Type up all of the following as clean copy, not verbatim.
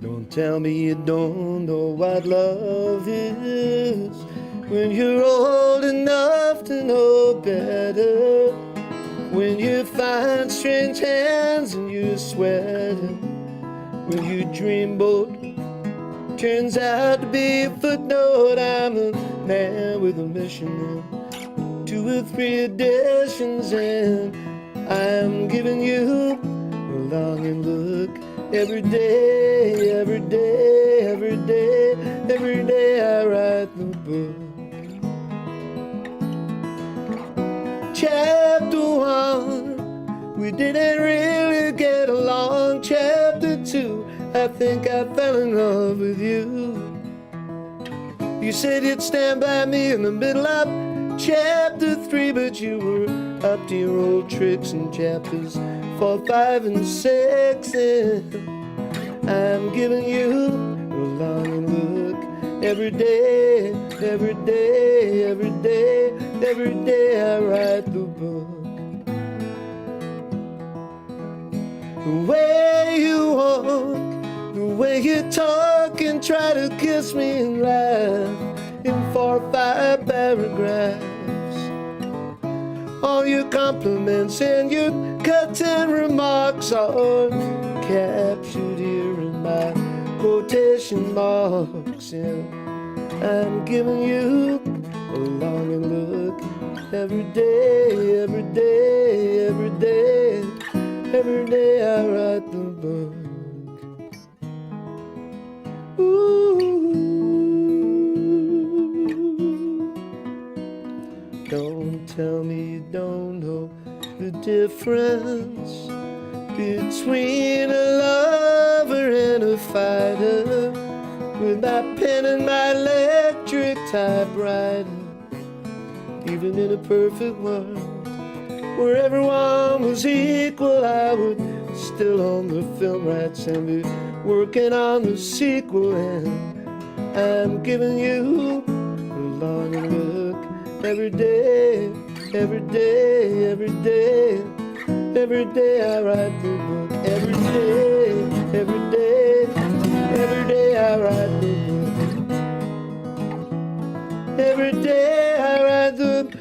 Don't tell me you don't know what love is when you're old enough to know better. When you find strange hands and you sweat, when your dreamboat turns out to be a footnote. I'm a man with a mission, 2 or 3 editions, and I'm giving you a longing look every day, every day, every day, every day I write the book. Chapter 1, we didn't really get along. Chapter 2, I think I fell in love with you. You said you'd stand by me in the middle of chapter 3, but you were up to your old tricks in chapters 4, 5, and 6. And I'm giving you a longing look every day, every day, every day, every day I write the book. The way you walk, the way you talk and try to kiss me and laugh in 4 or 5 paragraphs. All your compliments and your cutting remarks are captured here in my quotation marks. And I'm giving you a longing look every day, every day, every day, every day I write the book. Ooh. Don't tell me you don't know the difference between a lover and a fighter, with my pen and my electric typewriter. Even in a perfect world where everyone was equal, I would still own the film rights and be working on the sequel. And I'm giving you a longing look every day, every day, every day, every day I write the book. Every day, every day, every day I write the book. Every day I write the book.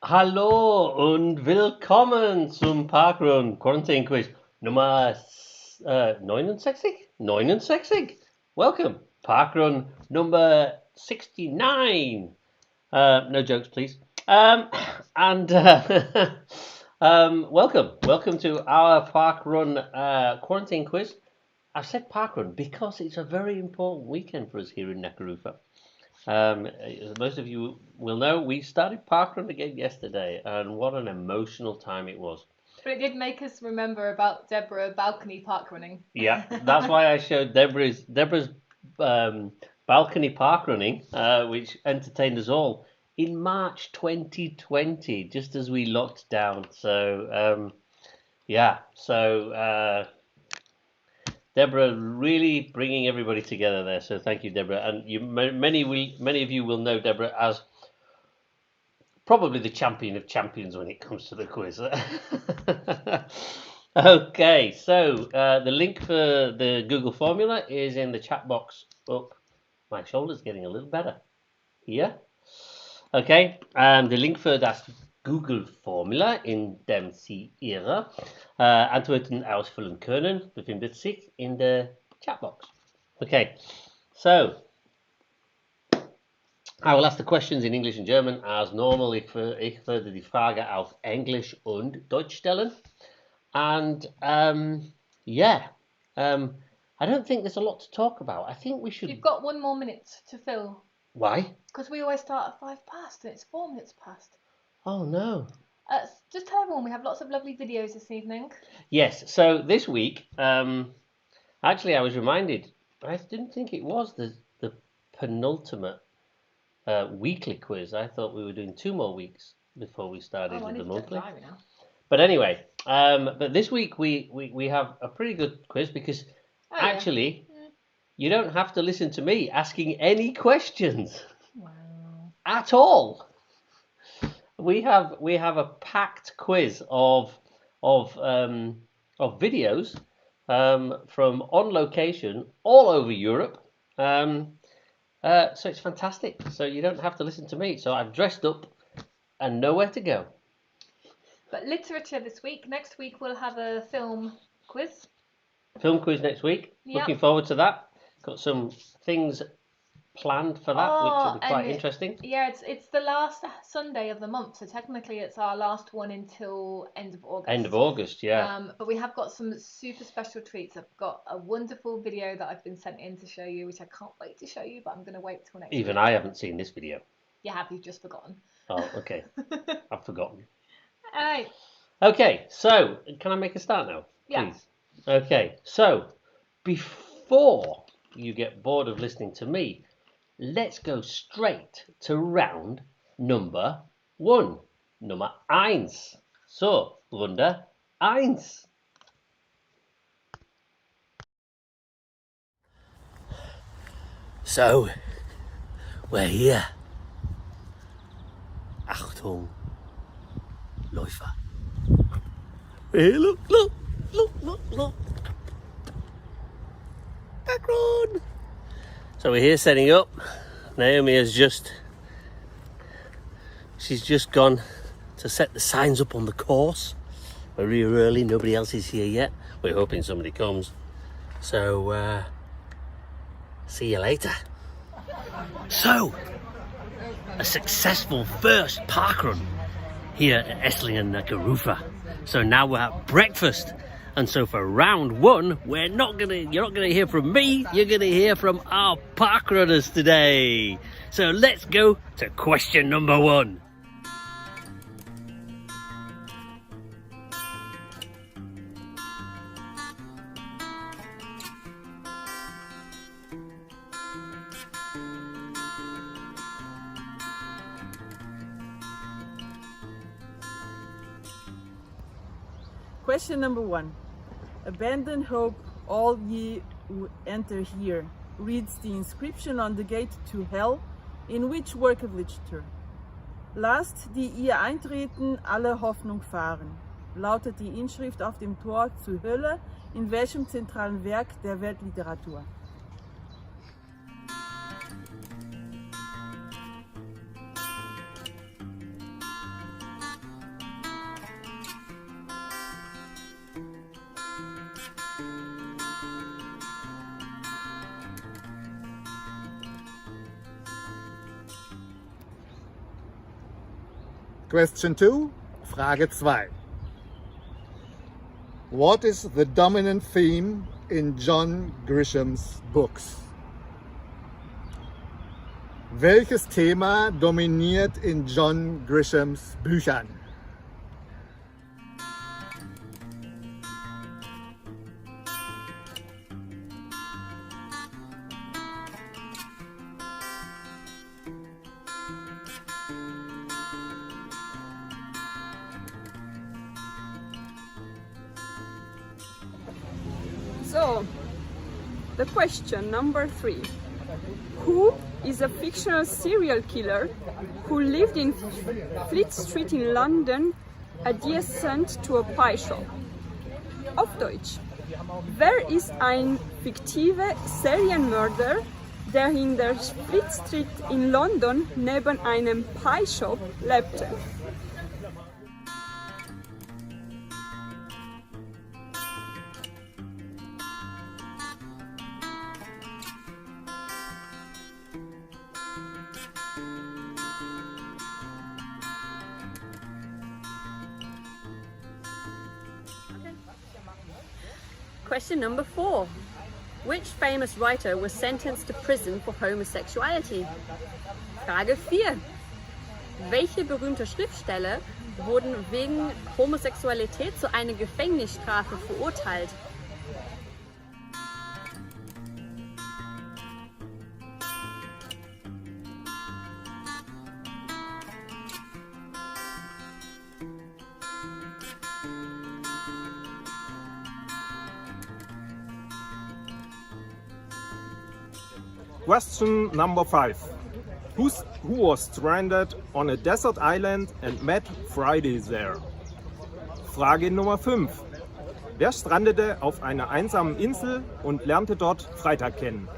Hallo und willkommen zum Parkrun Quarantine Quiz Nummer 69? 69? Welcome, Parkrun number 69. No jokes, please. Um, and welcome to our park run quarantine quiz. I've said park run because it's a very important weekend for us here in Nakarufa. As most of you will know, we started park run again yesterday, and what an emotional time it was. But it did make us remember about Deborah balcony park running. Yeah, that's why I showed Deborah's balcony park running, which entertained us all in March 2020, just as we locked down. So yeah, so Deborah really bringing everybody together there. So thank you, Deborah. And many of you will know Deborah as probably the champion of champions when it comes to the quiz. Okay, so the link for the Google formula is in the chat box up. My shoulder's getting a little better here. Okay, the link für das Google Formula, in dem Sie Ihre Antworten ausfüllen können, befindet sich in der Chatbox. Okay, so I will ask the questions in English and German as normal. Ich werde die Frage auf Englisch und Deutsch stellen. And yeah, I don't think there's a lot to talk about. I think we should. You've got 1 more minute to fill. Why? Because we always start at 5 past and it's 4 minutes past. Oh no. Just tell everyone we have lots of lovely videos this evening. Yes, so this week, actually I was reminded, I didn't think it was the penultimate weekly quiz. I thought we were doing 2 more weeks before we started with the monthly. Now. But anyway, but this week we have a pretty good quiz because actually you don't have to listen to me asking any questions at all. We have a packed quiz of videos from on location all over Europe. So it's fantastic. So you don't have to listen to me. So I've dressed up and know where to go. But literature this week. Next week we'll have a film quiz. Film quiz next week. Yep. Looking forward to that. Got some things planned for that, which will be quite interesting. Yeah, it's the last Sunday of the month, so technically it's our last one until end of August. End of August, yeah. But we have got some super special treats. I've got a wonderful video that I've been sent in to show you, which I can't wait to show you, but I'm going to wait till next week. Even I haven't seen this video. You have, you've just forgotten. Oh, okay. I've forgotten. All right. Okay, so can I make a start now? Yeah. Please. Okay, so before you get bored of listening to me, let's go straight to round number 1. Nummer 1. So, Runde 1. So, we're here. Achtung, Läufer. Hey, look. Background. So we're here setting up. Naomi has she's just gone to set the signs up on the course. We're here early, nobody else is here yet. We're hoping somebody comes. So, see you later. So, a successful first parkrun here at Esslingen Nakarufa. So now we're at breakfast. And so for round 1, you're not gonna hear from me, you're gonna hear from our parkrunners today. So let's go to question number 1. Question number 1. Abandon hope, all ye who enter here, reads the inscription on the gate to hell, in which work of literature? Lasst die ihr eintreten, alle Hoffnung fahren, lautet die Inschrift auf dem Tor zur Hölle, in welchem zentralen Werk der Weltliteratur? Question 2, Frage 2. What is the dominant theme in John Grisham's books? Welches Thema dominiert in John Grishams Büchern? So, the question number 3. Who is a fictional serial killer who lived in Fleet Street in London adjacent to a pie shop? Auf Deutsch. Wer ist ein fiktiver Serienmörder, der in der Fleet Street in London neben einem Pie Shop lebte? Question number 4. Which famous writer was sentenced to prison for homosexuality? Frage 4. Welche berühmte Schriftsteller wurden wegen Homosexualität zu einer Gefängnisstrafe verurteilt? Question number 5. Who was stranded on a desert island and met Friday there? Frage Nummer 5. Wer strandete auf einer einsamen Insel und lernte dort Freitag kennen?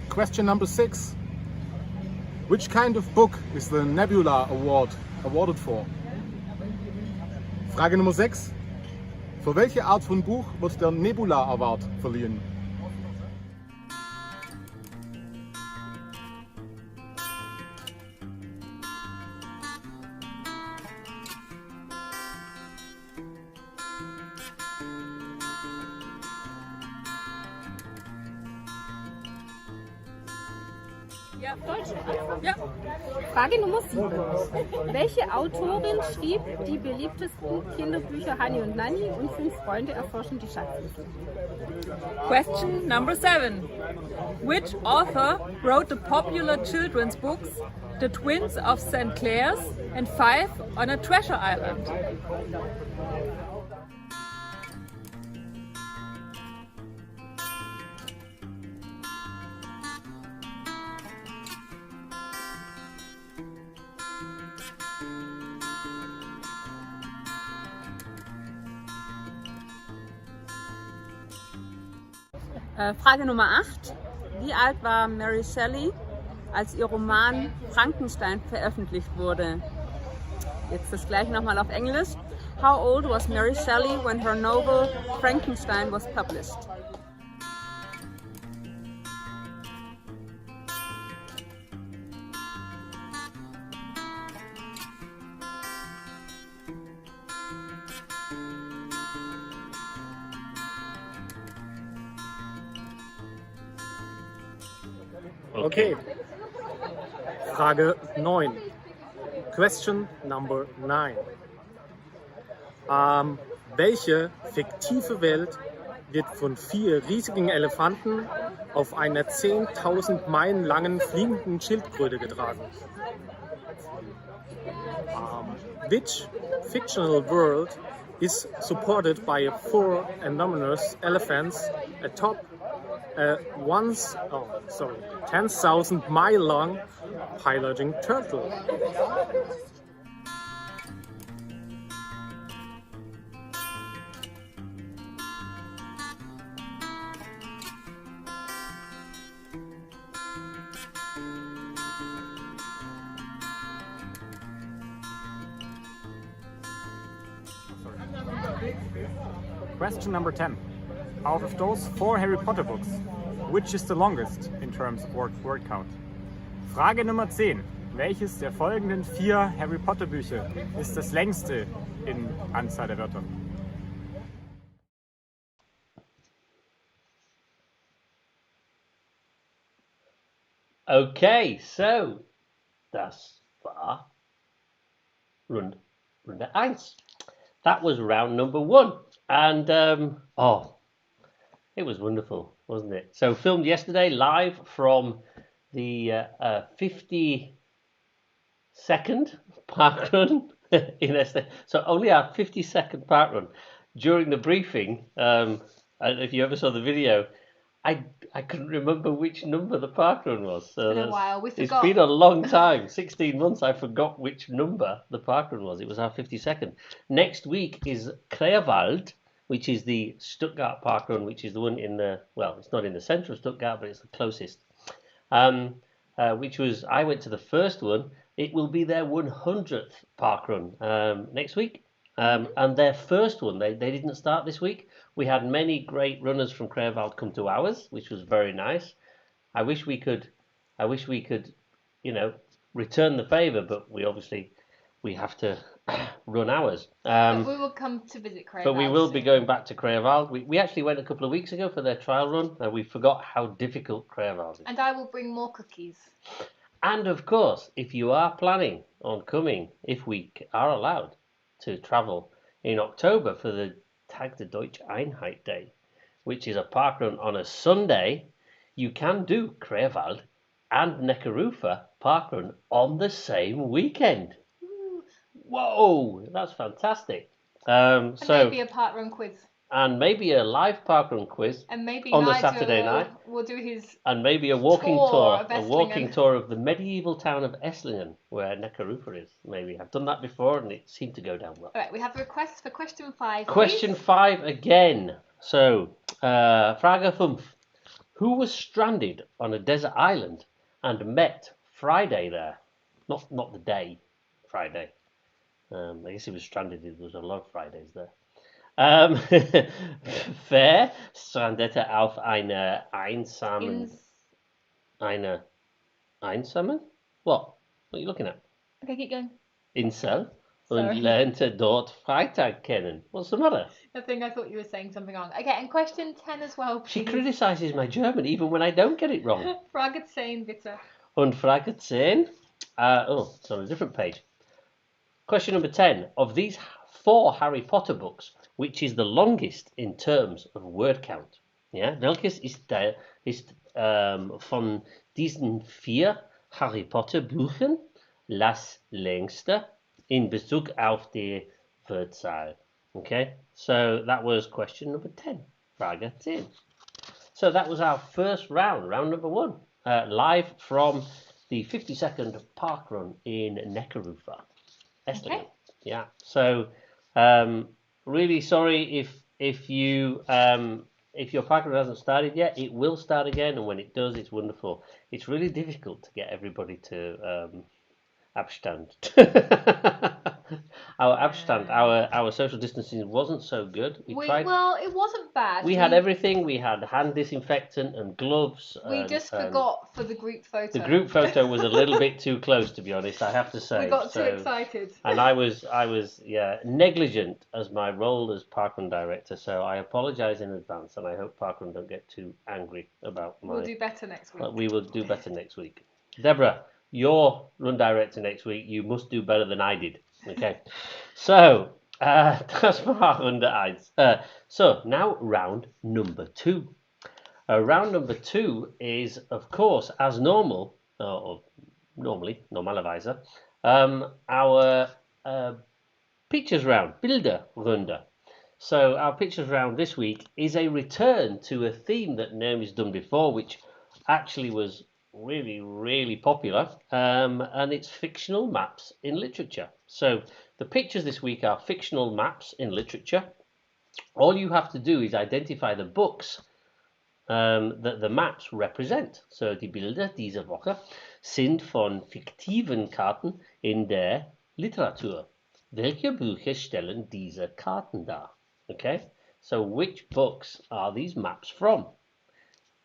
Question number 6. Which kind of book is the Nebula Award awarded for? Frage Nummer 6. Für welche Art von Buch wird der Nebula Award verliehen? Ja, Deutsch. Ja. Frage Nummer 7. Welche Autorin schrieb die beliebtesten Kinderbücher Hani und Nanni und 5 Freunde erforschen die Schatzkiste? Question number 7. Which author wrote the popular children's books The Twins of St. Clair's and 5 on a Treasure Island? Frage Nummer 8. Wie alt war Mary Shelley, als ihr Roman Frankenstein veröffentlicht wurde? Jetzt das gleiche nochmal auf Englisch. How old was Mary Shelley when her novel Frankenstein was published? Okay. Frage 9. Question number 9. Welche fiktive Welt wird von 4 riesigen Elefanten auf einer 10.000 Meilen langen fliegenden Schildkröte getragen? Which fictional world is supported by 4 enormous elephants atop a 10,000 mile long piloting turtle? Question number 10. Out of those 4 Harry Potter books, which is the longest in terms of word count? Frage Nummer 10. Welches der folgenden 4 Harry Potter Bücher ist das längste in Anzahl der Wörter? Okay, so das war Runde 1. That was round number 1. And, it was wonderful, wasn't it? So filmed yesterday live from the 52nd parkrun in Esther. So only our 52nd parkrun. During the briefing, and if you ever saw the video, I couldn't remember which number the parkrun was. So It's been a while. We it's forgot. been a long time, 16 months. I forgot which number the parkrun was. It was our 52nd. Next week is Kreerwald, which is the Stuttgart parkrun, which is the one in the, well, it's not in the centre of Stuttgart, but it's the closest. Which was, I went to the first one. It will be their 100th parkrun next week. And their first one, they didn't start this week. We had many great runners from Kreerwald come to ours, which was very nice. I wish we could, return the favour, but we have to run ours. But we will come to visit Craig. But we will be going back to Kreerwald. We actually went a couple of weeks ago for their trial run, and we forgot how difficult Kreerwald is. And I will bring more cookies. And of course, if you are planning on coming, if we are allowed to travel in October for the Tag der Deutsche Einheit Day, which is a parkrun on a Sunday, you can do Kreerwald and Neckarufer parkrun on the same weekend. Whoa, that's fantastic. And maybe a parkrun quiz. And maybe a live parkrun quiz And maybe on the Nigel Saturday night. will do his And maybe a walking tour tour, of a walking tour of the medieval town of Esslingen, where Neckarufer is. Maybe I've done that before, and it seemed to go down well. All right, we have a request for question 5. Question 5 again. So, Frage 5. Who was stranded on a desert island and met Friday there? Not the day, Friday. I guess he was stranded. There was a lot of Fridays there. Wer strandete auf einer einsamen... Einsamen? What are you looking at? Okay, keep going. Insel Sorry. und lernte dort Freitag kennen. What's the matter? I thought you were saying something wrong. Okay, and question 10 as well, please. She criticises my German even when I don't get it wrong. Frage 10, bitte. Und Frage 10. It's on a different page. Question number 10. Of these 4 Harry Potter books, which is the longest in terms of word count? Ja, welches ist von diesen 4 Harry Potter Büchern das längste in Bezug auf die Wortzahl? Okay, so that was question number 10. Frage 10. So that was our first round number 1, live from the 52nd parkrun in Neckarufer, Esslingen. Okay. Yeah. So really sorry if your parkrun hasn't started yet. It will start again, and when it does, it's wonderful. It's really difficult to get everybody to Abstand. Our Abstand, our social distancing wasn't so good. Well, it wasn't bad. We had everything. We had hand disinfectant and gloves. We just forgot for the group photo. The group photo was a little bit too close, to be honest. I have to say. We got too excited. And I was negligent as my role as parkrun director. So I apologise in advance, and I hope parkrun don't get too angry about my. We'll do better next week. We will do better next week. Deborah, you're run director next week. You must do better than I did. Okay. So, das war Runde 1. So, now round number 2. Round number 2 is, of course, as normal, or normalerweise, our pictures round, Bilderrunde. So, our pictures round this week is a return to a theme that Naomi's done before, which actually was really, really popular, and it's fictional maps in literature. So the pictures this week are fictional maps in literature. All you have to do is identify the books that the maps represent. So die Bilder dieser Woche sind von fiktiven Karten in der Literatur. Welche Bücher stellen diese Karten dar? Okay, So which books are these maps from?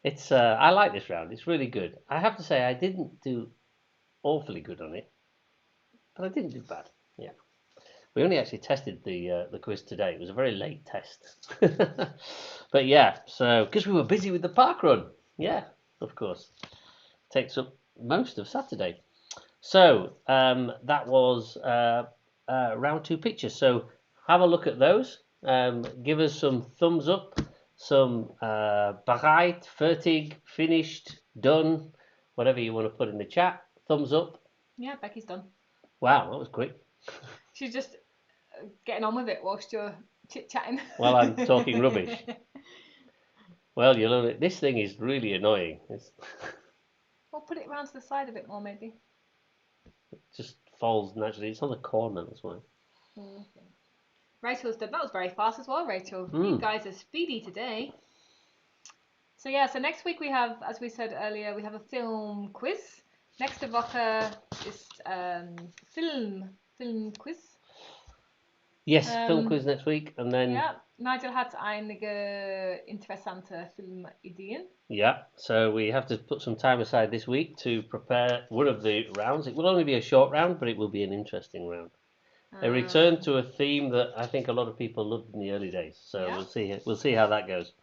It's I like this round. It's really good. I have to say I didn't do awfully good on it, but I didn't do bad. Yeah. We only actually tested the quiz today. It was a very late test. But yeah, so because we were busy with the park run. Yeah, of course. Takes up most of Saturday. So that was round 2 pictures. So have a look at those. Give us some thumbs up, some bereit, fertig, finished, done, whatever you want to put in the chat. Thumbs up. Yeah, Becky's done. Wow, that was quick. She's just getting on with it whilst you're chit-chatting. While I'm talking rubbish. Well, you know, this thing is really annoying. Or put it round to the side a bit more, maybe. It just falls naturally. It's on the corner, that's why. Okay. Rachel's done. That was very fast as well, Rachel. You guys are speedy today. So yeah, so next week we have, as we said earlier, we have a film quiz. Nächste Woche ist Film quiz. Yes, film quiz next week, and then Ja, Nigel hat einige interessante Filmideen. yeah, so we have to put some time aside this week to prepare one of the rounds. It will only be a short round, but it will be an interesting round. A return to a theme that I think a lot of people loved in the early days. So Yeah. we'll see how that goes.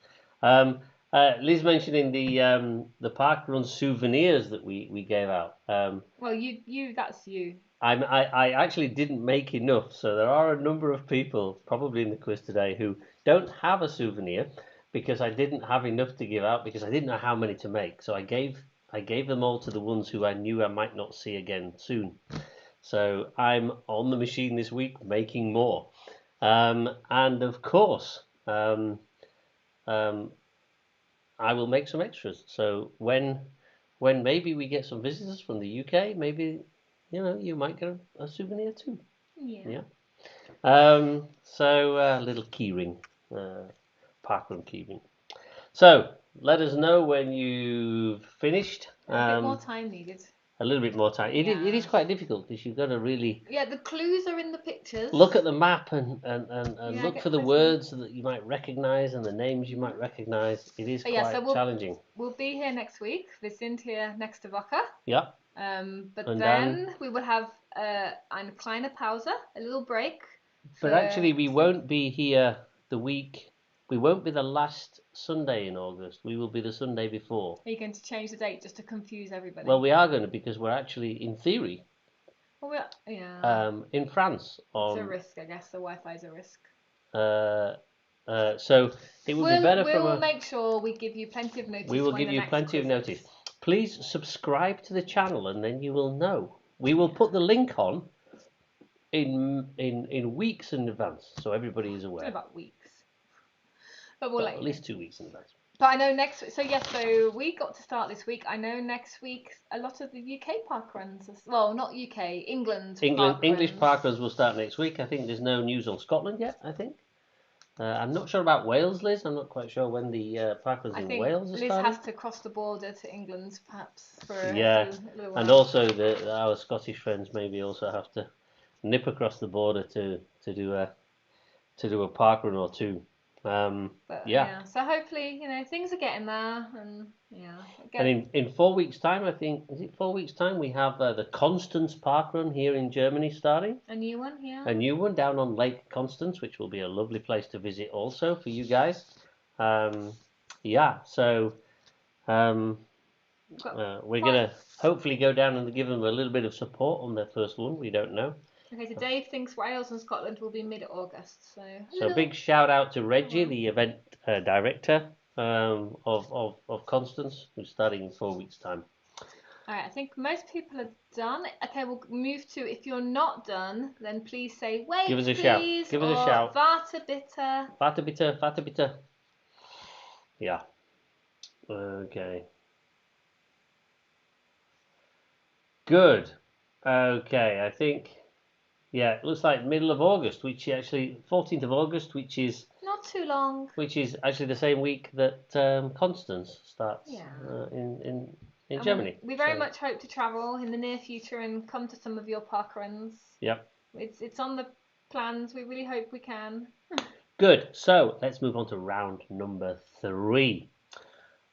Liz mentioning the park run souvenirs that we gave out. Well, you that's you. I actually didn't make enough, so there are a number of people probably in the quiz today who don't have a souvenir because I didn't have enough to give out because I didn't know how many to make. So I gave them all to the ones who I knew I might not see again soon. So I'm on the machine this week making more, and of course I will make some extras. So when maybe we get some visitors from the UK, maybe you might get a souvenir too. Yeah. So a little keyring, parkrun keyring. So let us know when you've finished. A bit more time needed. A little bit more time. It is quite difficult because you've got to really the clues are in the pictures. look at the map and look for the closer. words that you might recognise and the names you might recognise. It is quite challenging. We'll be here next week. Wir sind hier nächste Woche. Yeah. But And then we will have eine kleine Pause, a little break. But actually, we won't be here the week. We won't be the last Sunday in August. We will be the Sunday before. Are you going to change the date just to confuse everybody? Well, we are going to because we're actually, in theory, in France. It's a risk, I guess. The Wi-Fi is a risk. So it would be better We'll make sure we give you plenty of notice. We will give you plenty of notice. Please subscribe to the channel and then you will know. We will put the link on in weeks in advance, so everybody is aware. It's about weeks. But we'll at least 2 weeks in advance. But I know so we got to start this week. I know next week a lot of the UK park runs, well, not UK, English park runs will start next week. I think there's no news on Scotland yet, I think. I'm not sure about Wales, Liz. I'm not quite sure when the park runs in Wales are starting. Liz has to cross the border to England, perhaps, for a little while. And also our Scottish friends maybe also have to nip across the border to do a park run or two. So hopefully, things are getting there, and And in 4 weeks' time, I think, is it 4 weeks' time, we have the Constance Park Run here in Germany starting. A new one, yeah. A new one down on Lake Constance, which will be a lovely place to visit also for you guys. So we're going to hopefully go down and give them a little bit of support on their first one. We don't know. Okay, so Dave thinks Wales and Scotland will be mid-August. So big shout out to Reggie, the event director of Constance, who's starting in 4 weeks' time. All right, I think most people are done. Okay, we'll move to, if you're not done, then please say wait, Give us a please, shout. Give us a shout. Warte bitte. Warte bitte, warte bitte. Yeah. Okay. Good. Okay, I think, it looks like middle of August, which actually 14th of August, which is not too long. Which is actually the same week that Constance starts in Germany. We very much hope to travel in the near future and come to some of your park runs. Yep. It's on the plans. We really hope we can. Good. So let's move on to round number 3.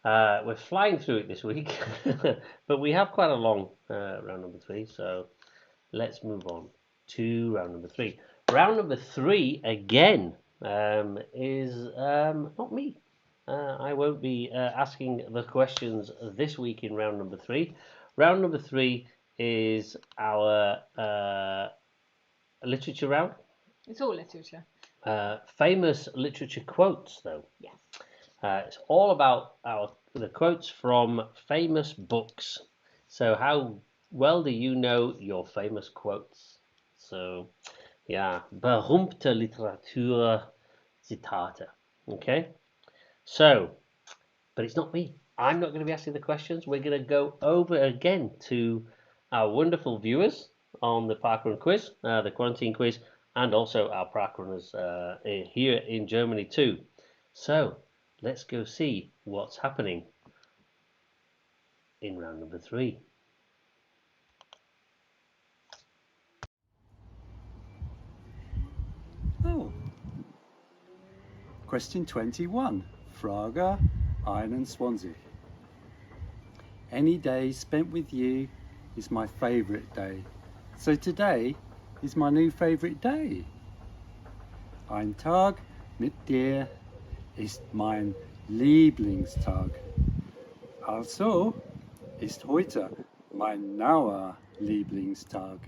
We're flying through it this week, but we have quite a long round number 3. So let's move on to round number 3. Round number 3 again is not me. I won't be asking the questions this week in round number 3. Round number 3 is our literature round. It's all literature. Famous literature quotes, though. Yes. It's all about the quotes from famous books. So how well do you know your famous quotes? So, ja, berühmte Literaturzitate. Okay? So, but it's not me. I'm not going to be asking the questions. We're going to go over again to our wonderful viewers on the Parkrun quiz, the quarantine quiz, and also our Parkrunners here in Germany too. So let's go see what's happening in round number 3. Oh. Question 21. Frage 21. Any day spent with you is my favourite day. So today is my new favourite day. Ein Tag mit dir ist mein Lieblingstag. Also ist heute mein neuer Lieblingstag.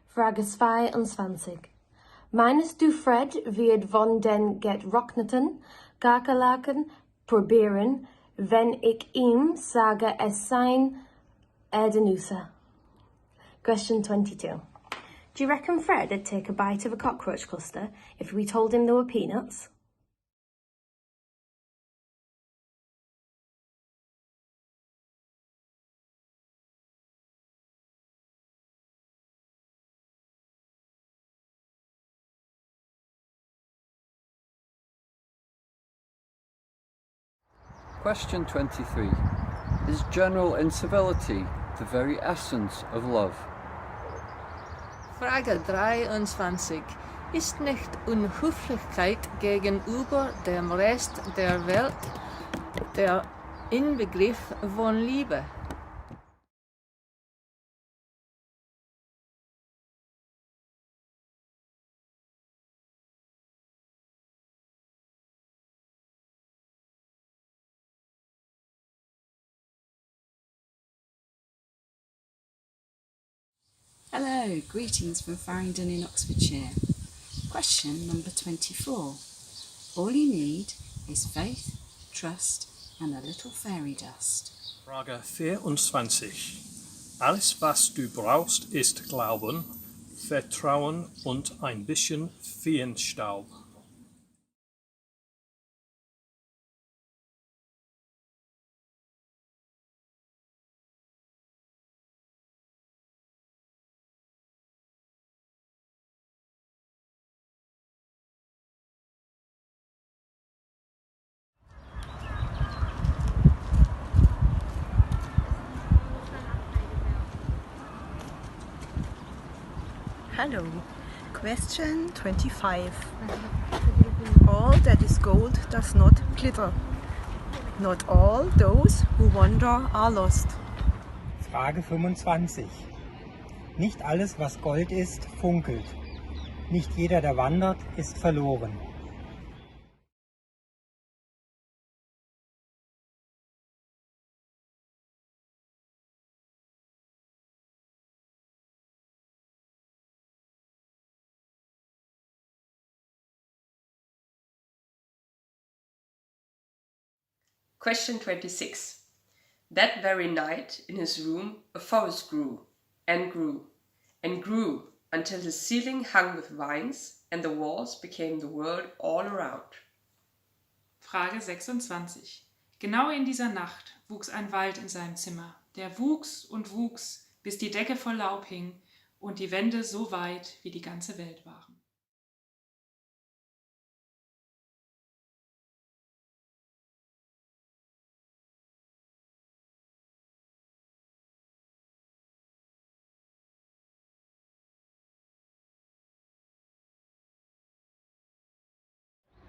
Frage 22. Meinst du Fred wird von den getrockneten Kakerlaken probieren, wenn ich ihm sage, es seien Erdnüsse? Question 22. Do you reckon Fred would take a bite of a cockroach cluster if we told him there were peanuts? Question 23. Is general incivility the very essence of love? Frage 23. Ist nicht Unhöflichkeit gegenüber dem Rest der Welt der Inbegriff von Liebe? Hello, greetings from Farringdon in Oxfordshire. Question number 24. All you need is faith, trust and a little fairy dust. Frage 24. Alles, was du brauchst, ist Glauben, Vertrauen und ein bisschen Feenstaub. Hello. Question 25. All that is gold does not glitter. Not all those who wander are lost. Frage 25. Nicht alles, was Gold ist, funkelt. Nicht jeder, der wandert, ist verloren. Question 26. That very night in his room a forest grew and grew and grew until his ceiling hung with vines and the walls became the world all around. Frage 26. Genau in dieser Nacht wuchs ein Wald in seinem Zimmer. Der wuchs und wuchs, bis die Decke voll Laub hing und die Wände so weit, wie die ganze Welt waren.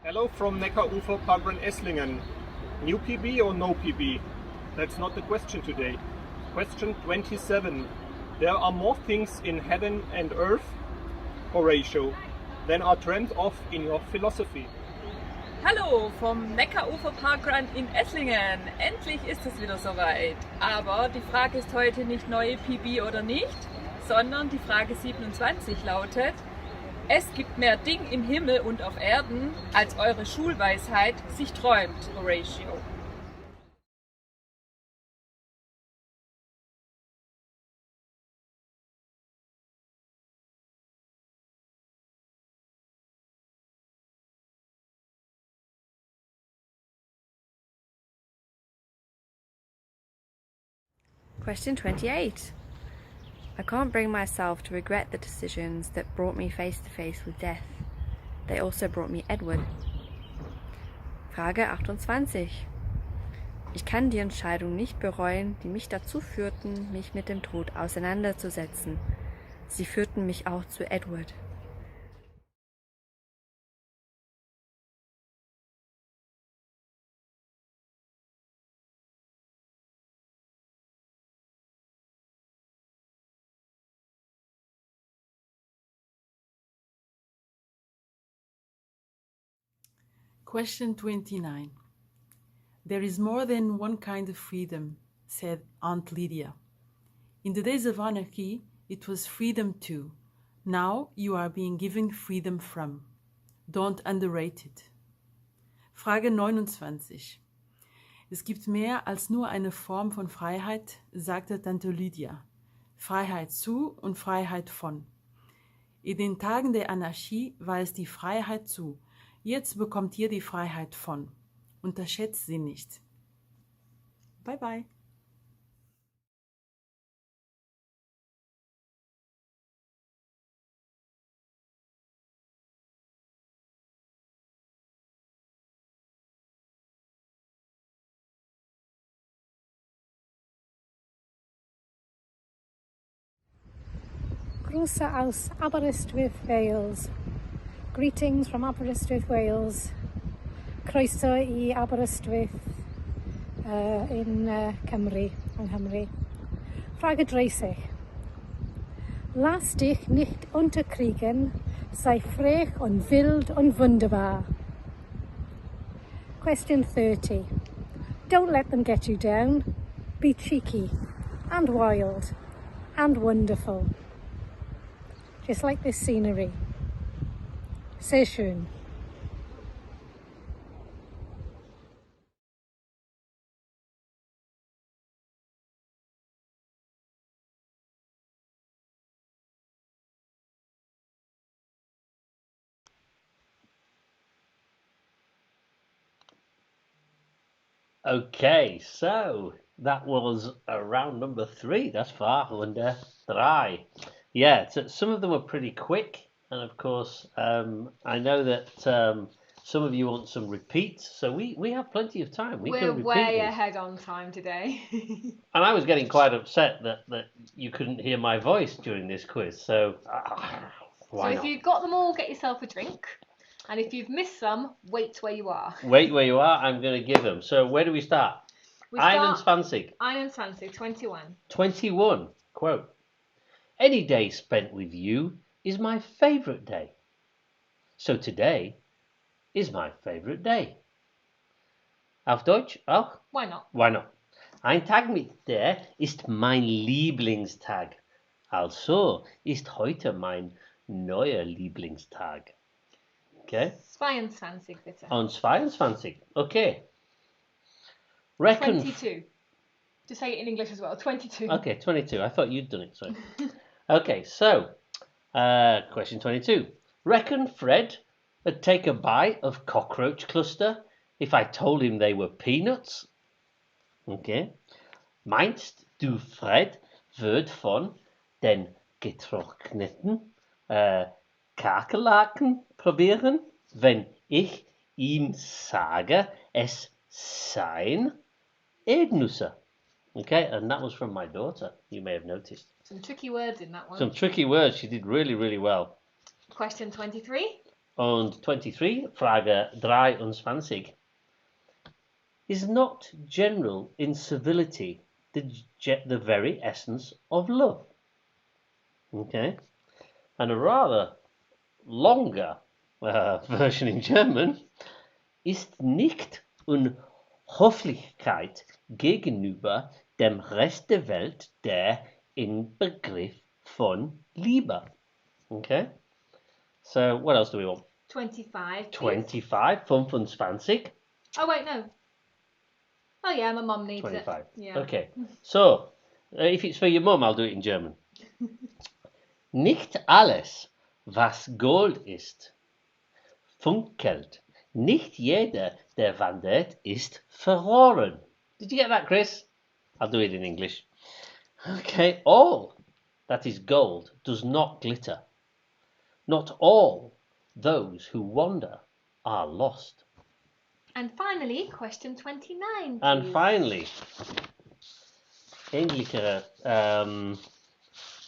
Hello from Neckarufer Parkbahn Esslingen. New PB or no PB? That's not the question today. Question 27. There are more things in heaven and earth, Horatio, than are dreamt of in your philosophy. Hallo vom Neckarufer Parkrun in Esslingen. Endlich ist es wieder soweit. Aber die Frage ist heute nicht neue PB oder nicht, sondern die Frage 27 lautet: Es gibt mehr Ding im Himmel und auf Erden, als eure Schulweisheit sich träumt, Horatio. Question 28. I can't bring myself to regret the decisions that brought me face to face with death. They also brought me Edward. Frage 28. Ich kann die Entscheidung nicht bereuen, die mich dazu führten, mich mit dem Tod auseinanderzusetzen. Sie führten mich auch zu Edward. Question 29. There is more than one kind of freedom, said Aunt Lydia. In the days of anarchy, it was freedom too. Now you are being given freedom from. Don't underrate it. Frage 29. Es gibt mehr als nur eine Form von Freiheit, sagte Tante Lydia. Freiheit zu und Freiheit von. In den Tagen der Anarchie war es die Freiheit zu. Jetzt bekommt ihr die Freiheit von. Unterschätzt sie nicht. Bye bye. Grüße aus Aberystwyth, Wales. Greetings from Aberystwyth, Wales. Croeso I Aberystwyth in Cymru, yng Nghymru. Frage 30. Lass dich nicht unterkriegen, sei frech und wild und wunderbar. Question 30. Don't let them get you down. Be cheeky and wild and wonderful. Just like this scenery. Sehr schön. Okay, so that was round number 3. Das war Runde 3. Yeah, so some of them were pretty quick, and of course, I know that some of you want some repeats, so we have plenty of time. We're can repeat way these. ahead on time today. And I was getting quite upset that you couldn't hear my voice during this quiz, so why so not? if you've got them all, get yourself a drink. And if you've missed some, wait where you are. Wait where you are, I'm going to give them. So where do we start? We start 21. 21. 21. Quote. Any day spent with you is my favourite day. So today is my favourite day. Auf Deutsch auch? Why not? Why not? Ein Tag mit dir ist mein Lieblingstag. Also ist heute mein neuer Lieblingstag. Okay? 22 bitte. On 22. Okay. Reckon 22. Just say it in English as well. 22. Okay, 22. I thought you'd done it. So. Okay, so question 22. Reckon Fred would take a bite of cockroach cluster if I told him they were peanuts? Okay. Meinst du Fred wird von den getrockneten Kakerlaken probieren, wenn ich ihm sage, es seien Erdnüsse? Okay, and that was from my daughter, you may have noticed. Some tricky words in that one. Some tricky words, she did really, really well. Question 23. Und 23, Frage 23. Is not general incivility the very essence of love? Okay, and a rather longer version in German, ist nicht Unhöflichkeit gegenüber dem Rest der Welt der Inbegriff von Liebe. Okay, so what else do we want? 25. 25, 25. Oh, wait, no. Oh, yeah, my mum needs 25. it. Yeah. Okay, so if it's for your mum, I'll do it in German. Nicht alles, was Gold ist, funkelt. Nicht jeder, der wandert, ist verloren. Did you get that, Chris? I'll do it in English. Okay, all that is gold does not glitter. Not all those who wander are lost. And finally, question 29. And please. finally, ähnlichere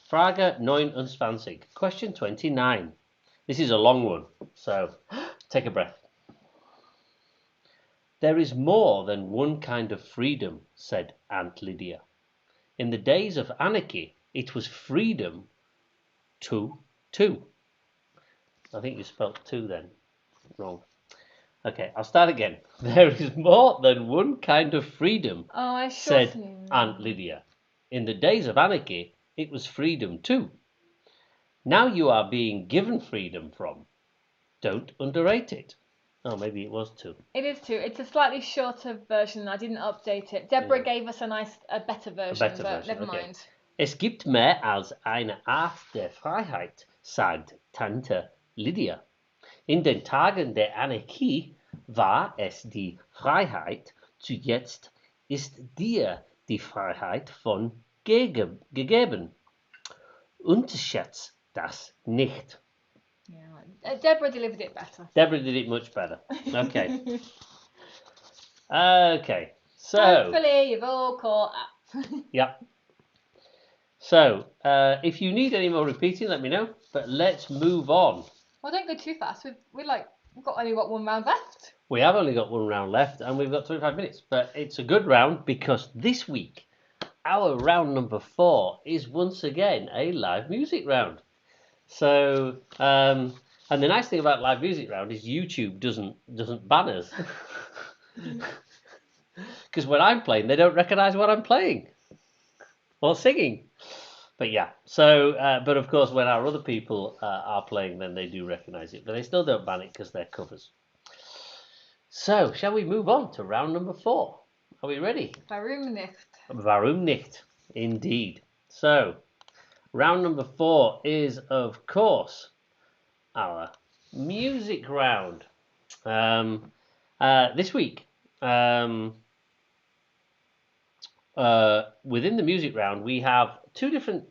Frage 29. Question 29. This is a long one, so take a breath. There is more than one kind of freedom, said Aunt Lydia. In the days of anarchy, it was freedom to two. I think you spelled two then. Wrong. Okay, I'll start again. There is more than one kind of freedom, said Aunt Lydia. In the days of anarchy, it was freedom too. Now you are being given freedom from. Don't underrate it. Oh, maybe it was two. It is two. It's a slightly shorter version. I didn't update it. Deborah gave us a better version, but never mind. Es gibt mehr als eine Art der Freiheit, sagt Tante Lydia. In den Tagen der Anarchie war es die Freiheit, jetzt ist dir die Freiheit von gegeben. Unterschätzt das nicht. Yeah. Deborah delivered it better. Deborah did it much better. Okay. Okay. So. Hopefully you've all caught up. Yeah. So, if you need any more repeating, let me know. But let's move on. Well, don't go too fast. We've only got one round left. We have only got one round left, and we've got 25 minutes. But it's a good round because this week, our round number 4 is once again a live music round. So, and the nice thing about live music round is YouTube doesn't ban us. Because when I'm playing, they don't recognise what I'm playing or singing. But yeah, so, but of course, when our other people are playing, then they do recognise it. But they still don't ban it because they're covers. So, shall we move on to round number 4? Are we ready? Warum nicht? Warum nicht? Indeed. So, round number 4 is, of course, our music round. This week, within the music round, we have 2 different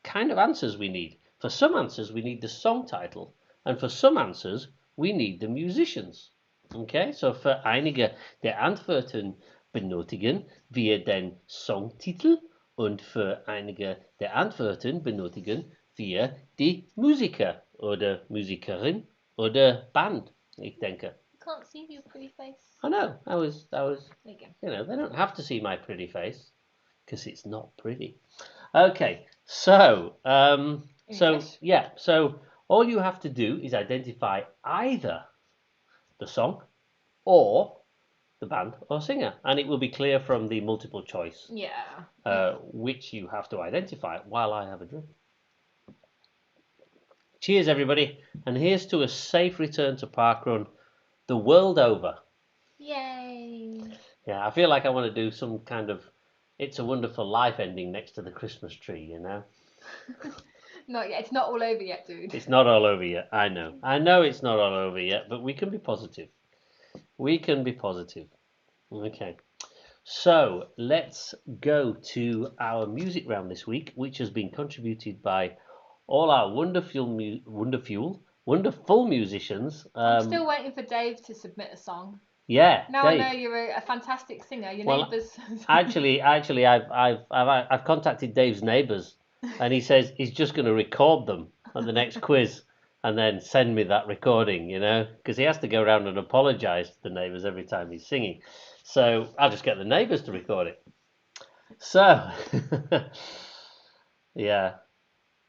kind of answers we need. For some answers, we need the song title, and for some answers, we need the musicians. Okay, so für einige der Antworten benötigen wir den Songtitel und für einige der Antworten benötigen wir die Musiker oder Musikerin oder Band, ich denke. Can't see your pretty face. I know, I was, There you go. you know, they don't have to see my pretty face because it's not pretty. Okay, so, so all you have to do is identify either the song or the band or singer, and it will be clear from the multiple choice which you have to identify while I have a drink. Cheers, everybody, and here's to a safe return to Parkrun the world over. Yay! Yeah, I feel like I want to do some kind of It's a Wonderful Life ending next to the Christmas tree, you know? Not yet. It's not all over yet, dude. It's not all over yet, I know. I know it's not all over yet, but we can be positive. We can be positive. Okay. So, let's go to our music round this week, which has been contributed by all our wonderful musicians. I'm still waiting for Dave to submit a song. Yeah, Now Dave. I know you're a fantastic singer. Your Well, neighbours. actually, I've contacted Dave's neighbours, and he says he's just going to record them at the next quiz, and then send me that recording. You know, because he has to go around and apologise to the neighbours every time he's singing. So I'll just get the neighbours to record it. So, yeah,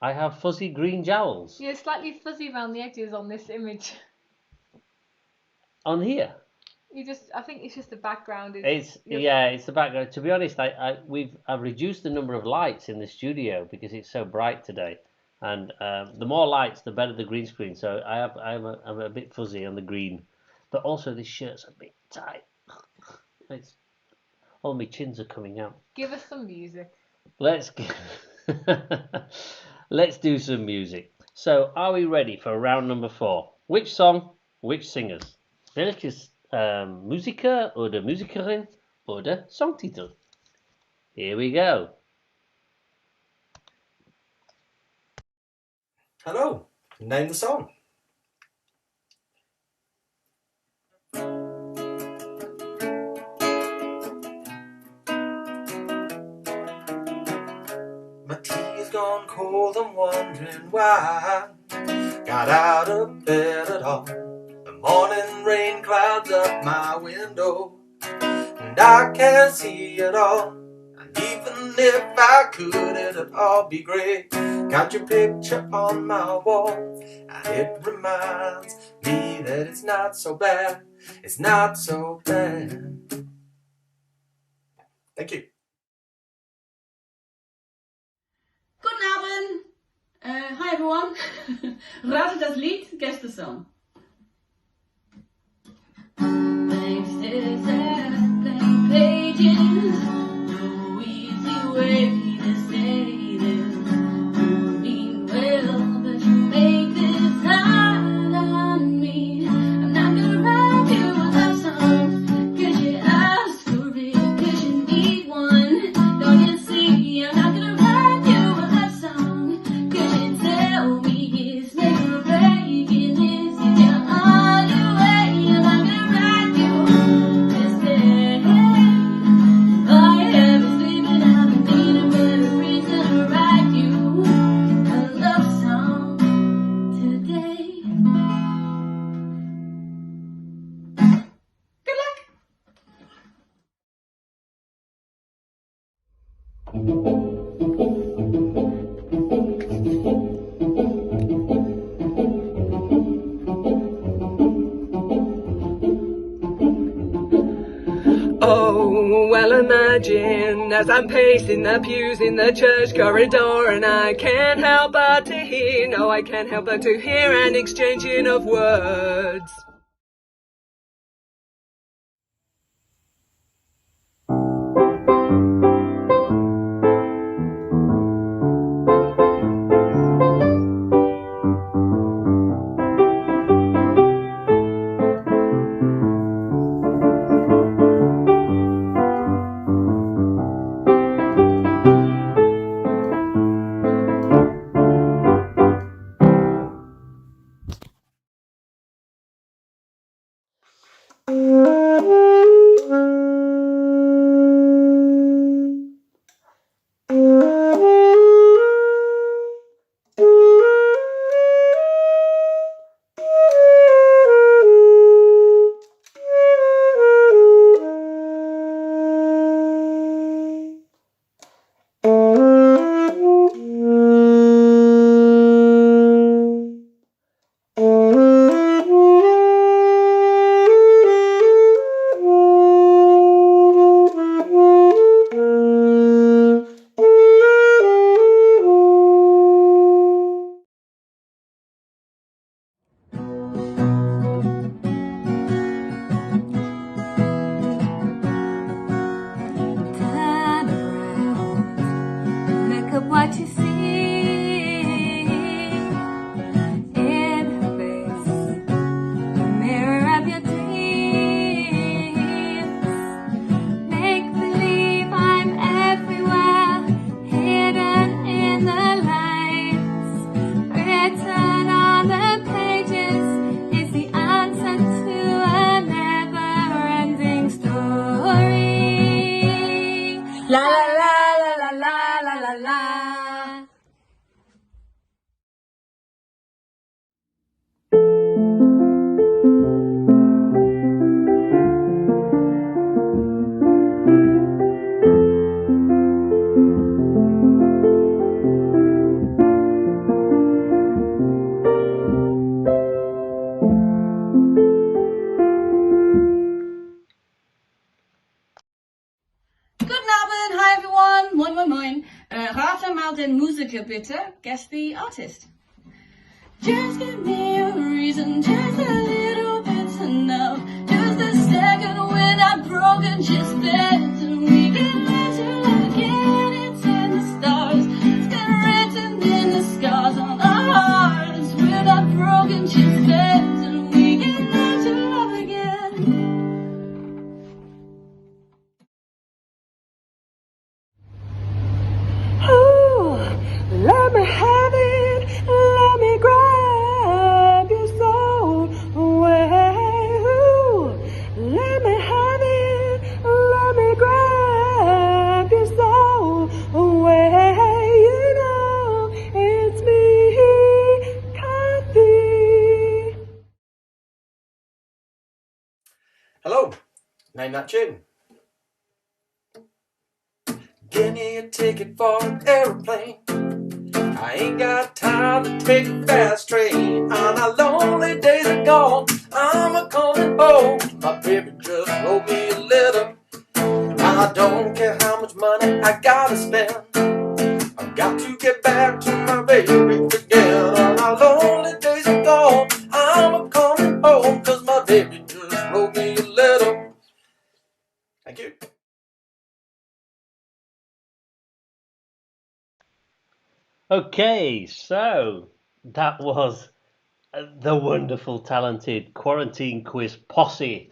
I have fuzzy green jowls You're slightly fuzzy around the edges on this image. on here. I think it's just the background. It's the background. To be honest, I've reduced the number of lights in the studio because it's so bright today, and the more lights, the better the green screen. So I'm a bit fuzzy on the green, but also this shirt's a bit tight. All my chins are coming out. Give us some music. Let's do some music. So, are we ready for round number 4? Which song? Which singers? Welches Musiker oder Musikerin oder Songtitel? Here we go. Hello, name the song. My tea's gone cold, I'm wondering why I got out of bed at all. The morning rain clouds up my window, and I can't see it all. And even if I could, it'd all be great. Got your picture on my wall, and it reminds me that it's not so bad. It's not so bad. Thank you. Guten Abend. Hi everyone. Ratet das Lied, guess the song. Blank stares at blank pages. No easy way to say them. You mean well, but you make this hard on me. I'm not gonna write you a love song, 'cause you asked for it, 'cause you need one. Don't you see? I'm not gonna write you a love song, 'cause you tell me it's make or break. It is, you're on your way. I'm not gonna write you this day. All you have is sleeping. I don't need a better reason to write you a love song today. Good luck. Oh, well, imagine as I'm pacing the pews in the church corridor, and I can't help but to hear, no, I can't help but to hear an exchanging of words. artist. Just give me a reason, just a little bit's enough. Just a second when I'm broken, just bend and we can learn to love again. It's in the stars, it's been written in the scars on our hearts. We're not broken, just bend and we can learn to love again. Ooh, let me have it, let me grab your soul away. Ooh, let me have it, let me grab your soul away. You know it's me, Kathy. Hello, name that tune. Give me a ticket for an aeroplane. I ain't got time to take a fast train. On our lonely days are gone, I'm a coming home. My baby just wrote me a letter. I don't care how much money I gotta spend. I've got to get back to my baby again. On our lonely days are gone, I'm a coming home. 'Cause my baby just wrote me a letter. Thank you. Okay, so that was the wonderful, talented quarantine quiz posse.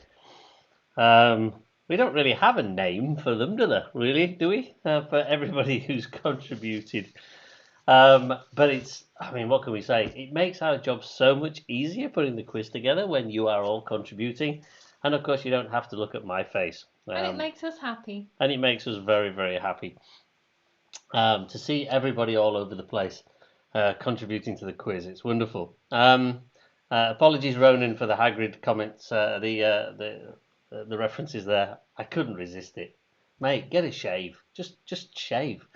We don't really have a name for them, really, do we? For everybody who's contributed. But it's, I mean, what can we say? It makes our job so much easier putting the quiz together when you are all contributing. And of course, you don't have to look at my face. And it makes us happy. And it makes us very, very happy to see everybody all over the place contributing to the quiz. It's wonderful. Apologies, Ronan, for the Hagrid comments, the references there. I couldn't resist it. Mate, get a shave. Just shave.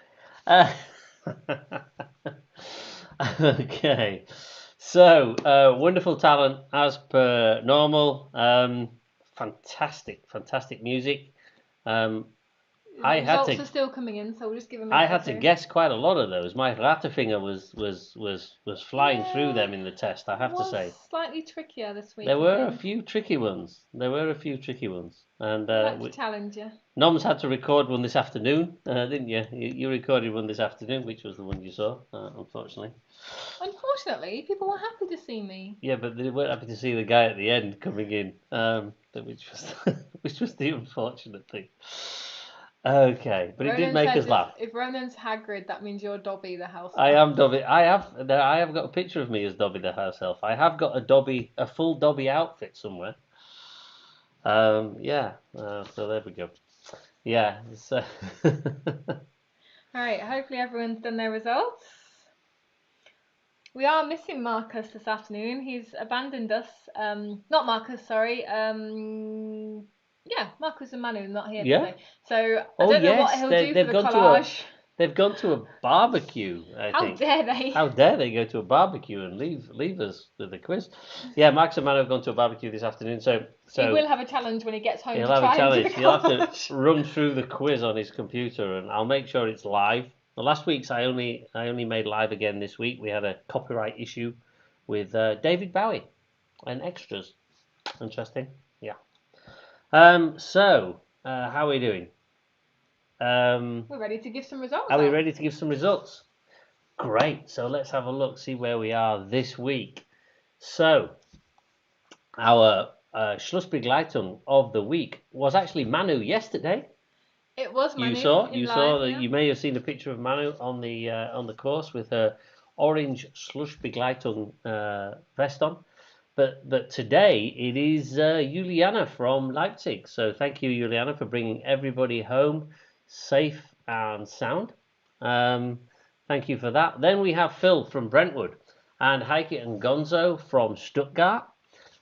Okay. So, wonderful talent as per normal. Fantastic music. Results are still coming in, so we'll just give them. I had to guess quite a lot of those. My Ratterfinger was flying through them in the test, I have to say. Slightly trickier this week. There were a few tricky ones. And I'd like to challenge you. Noms had to record one this afternoon, didn't you? You recorded one this afternoon, which was the one you saw, unfortunately. Unfortunately, people were happy to see me. Yeah, but they weren't happy to see the guy at the end coming in, which was the unfortunate thing. Okay, but Ronan it did make us laugh. If Ronan's Hagrid, that means you're Dobby the house elf. I am Dobby. I have got a picture of me as Dobby the house elf. I have got a full Dobby outfit somewhere. Yeah. So there we go. Yeah. So All right. Hopefully everyone's done their results. We are missing Marcus this afternoon. He's abandoned us. Not Marcus, sorry. Yeah, Marcus and Manu not here today. So I don't know what he'll do for the collage. They've gone to a barbecue, I think. How dare they? How dare they go to a barbecue and leave us with the quiz? Yeah, Max and Manu have gone to a barbecue this afternoon, so he will have a challenge when he gets home. He'll have a challenge. He'll have to run through the quiz on his computer, and I'll make sure it's live. The last week's I only made live again this week. We had a copyright issue with David Bowie and extras. Interesting, yeah. So how are we doing? We're ready to give some results. Are we ready to give some results? Great. So let's have a look, see where we are this week. So our Schlussbegleitung of the week was actually Manu yesterday. It was Manu. You saw that. You may have seen a picture of Manu on the course with her orange Schlussbegleitung vest on. But today it is Juliana from Leipzig. So thank you, Juliana, for bringing everybody home safe and sound. Thank you for that. Then we have Phil from Brentwood, and Heike and Gonzo from Stuttgart,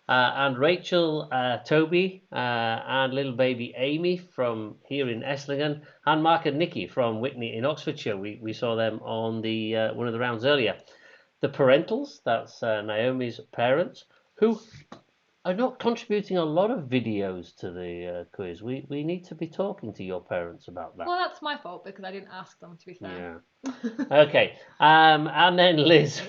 and Rachel, Toby, and little baby Amy from here in Esslingen, and Mark and Nikki from Whitney in Oxfordshire. We saw them on the one of the rounds earlier. The parentals, that's Naomi's parents, who are not contributing a lot of videos to the quiz. We need to be talking to your parents about that. Well, that's my fault because I didn't ask them, to be fair. Yeah. Okay. And then Liz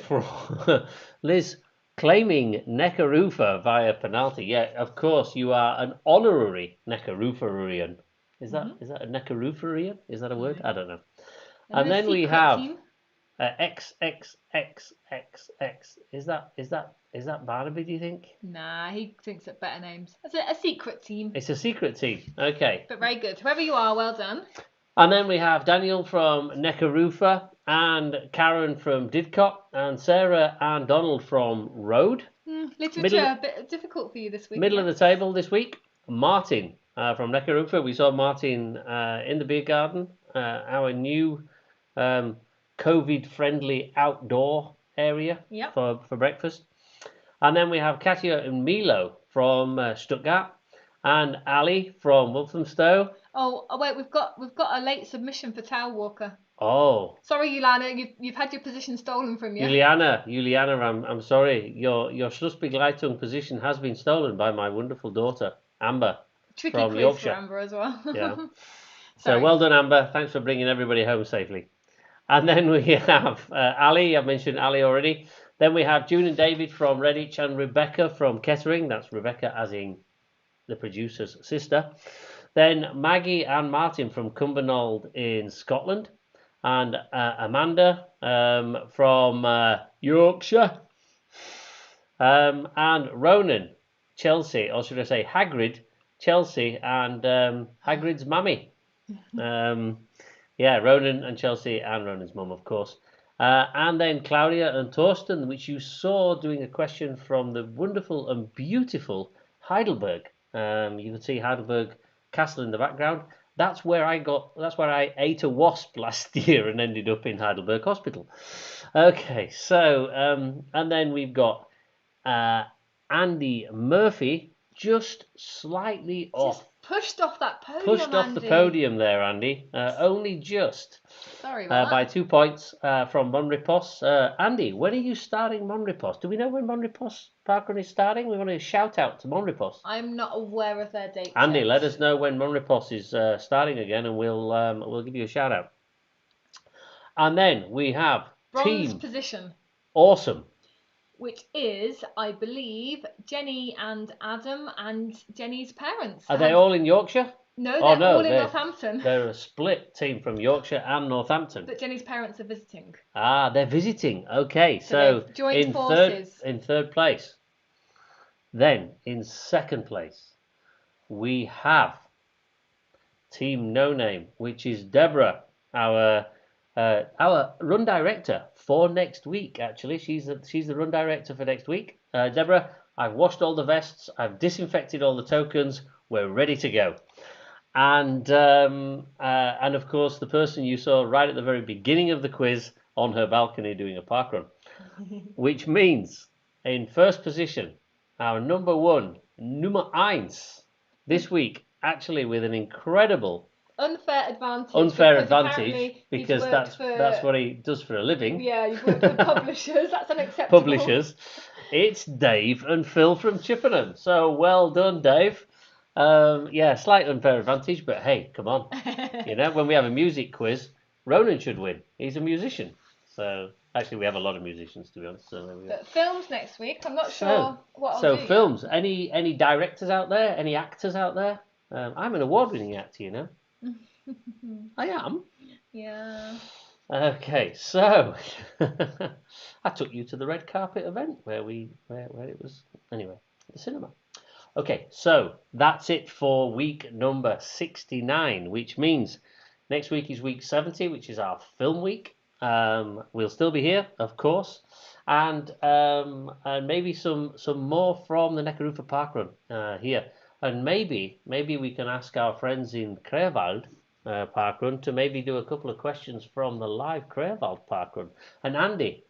Liz claiming Neckarufa via penalty. Yeah, of course you are an honorary Neckarufarian. Is that a Neckarufarian? Is that a word? I don't know. And then we have XXXXX. Is that Barnaby, do you think? Nah, he thinks of better names. It's a secret team. It's a secret team. Okay. But very good. Whoever you are, well done. And then we have Daniel from Neckarufa, and Karen from Didcot, and Sarah and Donald from Road. Literature, a bit difficult for you this week. Middle of the table this week, Martin from Neckarufa. We saw Martin in the beer garden, our new COVID-friendly outdoor area for breakfast. And then we have Katia and Milo from Stuttgart, and Ali from Walthamstow. Oh wait, we've got a late submission for Towel Walker. Oh. Sorry, Juliana, you've had your position stolen from you. Juliana, I'm sorry. Your Schlussbegleitung position has been stolen by my wonderful daughter, Amber. Tricky from quiz Yorkshire. for Amber as well. Yeah. So well done, Amber. Thanks for bringing everybody home safely. And then we have Ali. I've mentioned Ali already. Then we have June and David from Redditch and Rebecca from Kettering. That's Rebecca as in the producer's sister. Then Maggie and Martin from Cumbernauld in Scotland. And Amanda from Yorkshire. And Ronan, Chelsea, or should I say Hagrid, Chelsea, and Hagrid's mummy. Yeah, Ronan and Chelsea and Ronan's mum, of course. And then Claudia and Torsten, which you saw doing a question from the wonderful and beautiful Heidelberg. You can see Heidelberg Castle in the background. That's where I ate a wasp last year and ended up in Heidelberg Hospital. Okay, so and then we've got Andy Murphy, just slightly off. Pushed off that podium, Pushed off the podium there, Andy. Only just. Sorry about by that. 2 points from Monrepos. Andy, when are you starting Monrepos? Do we know when Monrepos Parkrun is starting? We want to shout out to Monrepos. I'm not aware of their date. Andy, yet. let us know when Monrepos is starting again, and we'll give you a shout out. And then we have Bronze team position, awesome. which is, I believe, Jenny and Adam and Jenny's parents. Are they all in Yorkshire? No, they're all in they're- Northampton. They're a split team from Yorkshire and Northampton. But Jenny's parents are visiting. Ah, they're visiting. Okay, so they've joined in forces. third place. Then in second place, we have Team No Name, which is Deborah, our run director for next week. Actually, she's the run director for next week. Deborah, I've washed all the vests, I've disinfected all the tokens. We're ready to go. And of course, the person you saw right at the very beginning of the quiz on her balcony doing a parkrun, which means in first position, our number one, Nummer 1, this week, actually with an incredible Unfair advantage. because that's what he does for a living. Yeah, you've worked for publishers. That's unacceptable. Publishers. It's Dave and Phil from Chippenham. So well done, Dave. Slight unfair advantage, but hey, come on. When we have a music quiz, Ronan should win. He's a musician. So actually, we have a lot of musicians, to be honest. So there we go. But films next week. I'm not sure what I'll do. So films. Yet. Any directors out there? Any actors out there? I'm an award-winning actor, I am. Yeah. Okay, so I took you to the red carpet event where it was anyway, the cinema. Okay, so that's it for week number 69, which means next week is week 70, which is our film week. We'll still be here, of course, and maybe some more from the Neckarufa Parkrun here, and maybe we can ask our friends in Kreerwald Parkrun to maybe do a couple of questions from the live Kreerwald Parkrun. And Andy,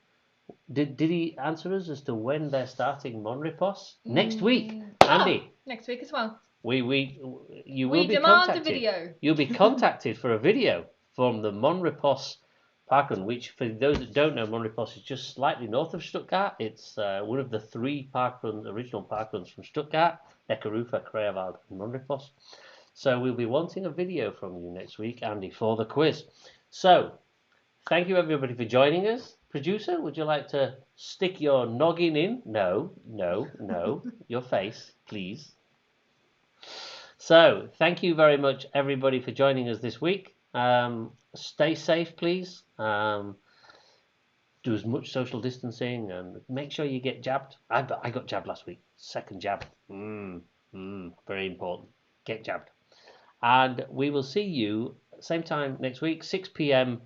did he answer us as to when they're starting Monrepos? Next week, Andy. Next week as well. You will We be demand contacted. a video. You'll be contacted for a video from the Monrepos parkrun, which for those that don't know, Monrepos is just slightly north of Stuttgart. It's one of the three original parkruns from Stuttgart: Eckerufer, Kreierwald, and Monrepos. So we'll be wanting a video from you next week, Andy, for the quiz. So thank you everybody for joining us. Producer, would you like to stick your noggin in? No, your face, please. So thank you very much everybody for joining us this week. Stay safe, please. Do as much social distancing and make sure you get jabbed. I got jabbed last week. Second jab. Very important. Get jabbed. And we will see you same time next week, 6 p.m.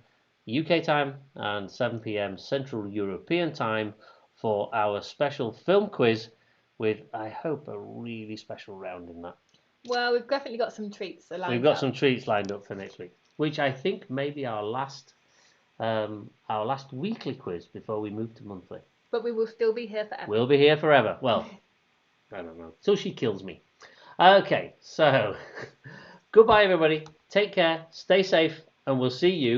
UK time and 7 p.m. Central European time for our special film quiz with, I hope, a really special round in that. Well, we've definitely got some treats lined up. We've got some treats lined up for next week, which I think may be our last weekly quiz before we move to monthly. But we will still be here forever. We'll be here forever. Well, I don't know. Till she kills me. Okay, so goodbye everybody. Take care. Stay safe, and we'll see you